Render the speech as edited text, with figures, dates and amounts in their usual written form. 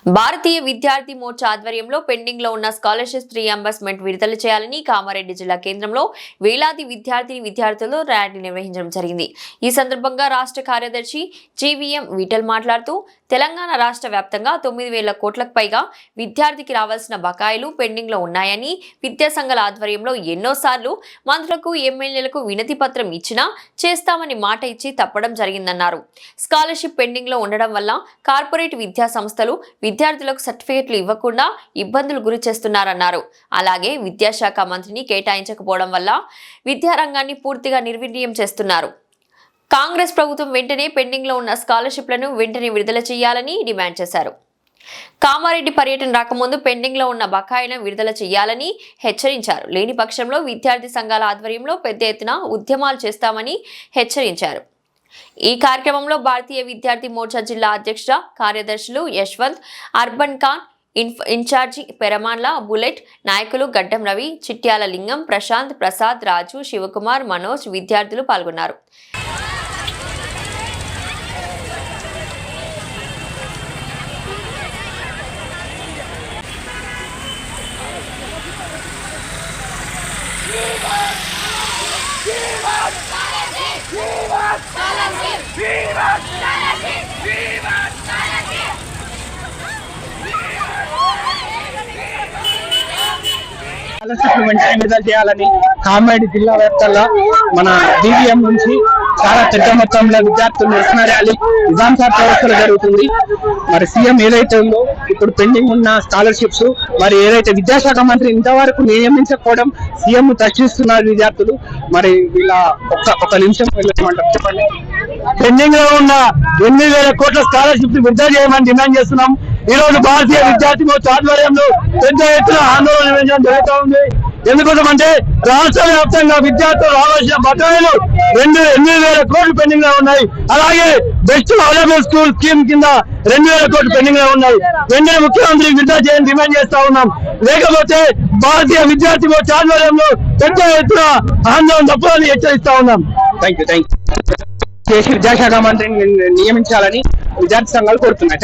భారతీయ విద్యార్థి మోర్చా ఆధ్వర్యంలో పెండింగ్ లో ఉన్న స్కాలర్షిప్స్ రీయింబర్స్మెంట్ విడుదల చేయాలని కామారెడ్డి జిల్లా కేంద్రంలో వేలాది విద్యార్థులు ర్యాలీ నిర్వహించడం జరిగింది। ఈ సందర్భంగా రాష్ట్ర కార్యదర్శి జీవీఎం విఠల్ మాట్లాడుతూ తెలంగాణ రాష్ట్ర వ్యాప్తంగా 9,000 కోట్లకు పైగా విద్యార్థికి రావాల్సిన బకాయిలు పెండింగ్ లో ఉన్నాయని విద్యా సంఘాల ఆధ్వర్యంలో ఎన్నోసార్లు మంత్రులకు ఎమ్మెల్యేలకు వినతి పత్రం ఇచ్చినా చేస్తామని మాట ఇచ్చి తప్పడం జరిగిందన్నారు। స్కాలర్షిప్ పెండింగ్ లో ఉండడం వల్ల కార్పొరేట్ విద్యా సంస్థలు విద్యార్థులకు సర్టిఫికెట్లు ఇవ్వకుండా ఇబ్బందులు గురి చేస్తున్నారన్నారు। అలాగే విద్యాశాఖ మంత్రిని కేటాయించకపోవడం వల్ల విద్యారంగాన్ని పూర్తిగా నిర్వీర్యం చేస్తున్నారు। కాంగ్రెస్ ప్రభుత్వం వెంటనే పెండింగ్ లో ఉన్న స్కాలర్షిప్లను వెంటనే విడుదల చేయాలని డిమాండ్ చేశారు। కామారెడ్డి పర్యటన రాకముందు పెండింగ్ లో ఉన్న బకాయిలను విడుదల చేయాలని హెచ్చరించారు। లేని పక్షంలో విద్యార్థి సంఘాల ఆధ్వర్యంలో పెద్ద ఎత్తున ఉద్యమాలు చేస్తామని హెచ్చరించారు। ఈ కార్యక్రమంలో భారతీయ విద్యార్థి మోర్చా జిల్లా అధ్యక్ష కార్యదర్శులు యశ్వంత్, అర్బన్ ఖాన్, ఇన్ఛార్జి పెరమాన్ల బుల్లెట్, నాయకులు గడ్డం రవి, చిట్యాల లింగం, ప్రశాంత్, ప్రసాద్, రాజు, శివకుమార్, మనోజ్ విద్యార్థులు పాల్గొన్నారు। వెంటనే విడుదల చేయాలని కామారెడ్డి జిల్లా వ్యాప్తంగా మన DVM నుంచి చాలా పెద్ద మొత్తంలో విద్యార్థులు నిరసన ర్యాలీ నిజాం సార్ చౌరస్తాలో జరుగుతుంది। మరి సీఎం ఏదైతే ఉందో ఇప్పుడు పెండింగ్ ఉన్న స్కాలర్షిప్స్ మరి ఏదైతే విద్యాశాఖ మంత్రి ఇంతవరకు నియమించకపోవడం సీఎం ప్రశ్నిస్తున్నారు విద్యార్థులు। మరి వీళ్ళ ఒక నిమిషం చెప్పండి। పెండింగ్ లో ఉన్న 8,000 కోట్ల స్కాలర్షిప్ విడుదల చేయమని డిమాండ్ చేస్తున్నాం। ఈ రోజు భారతీయ విద్యార్థి మోర్చా ఆధ్వర్యంలో పెద్ద ఎత్తున ఆందోళన నిర్వహించడం జరుగుతూ ఉంది। ఎందుకోసమంటే రాష్ట్ర వ్యాప్తంగా విద్యార్థులు రావాల్సిన బకాయిలు 8,000 కోట్లు పెండింగ్ లో ఉన్నాయి। అలాగే బెస్ట్ అవైలబుల్ స్కూల్ స్కీమ్ కింద 2,000 కోట్లు పెండింగ్ లో ఉన్నాయి। వెంటనే ముఖ్యమంత్రి విడుదల చేయాలని డిమాండ్ చేస్తా ఉన్నాం। లేకపోతే భారతీయ విద్యార్థి మోర్చా ఆధ్వర్యంలో పెద్ద ఎత్తున ఆందోళన తప్పదని హెచ్చరిస్తా ఉన్నాం। థ్యాంక్ యూ విద్యాశాఖ మంత్రిని నియమించాలని విద్యార్థి సంఘాలు కోరుతున్నాయి।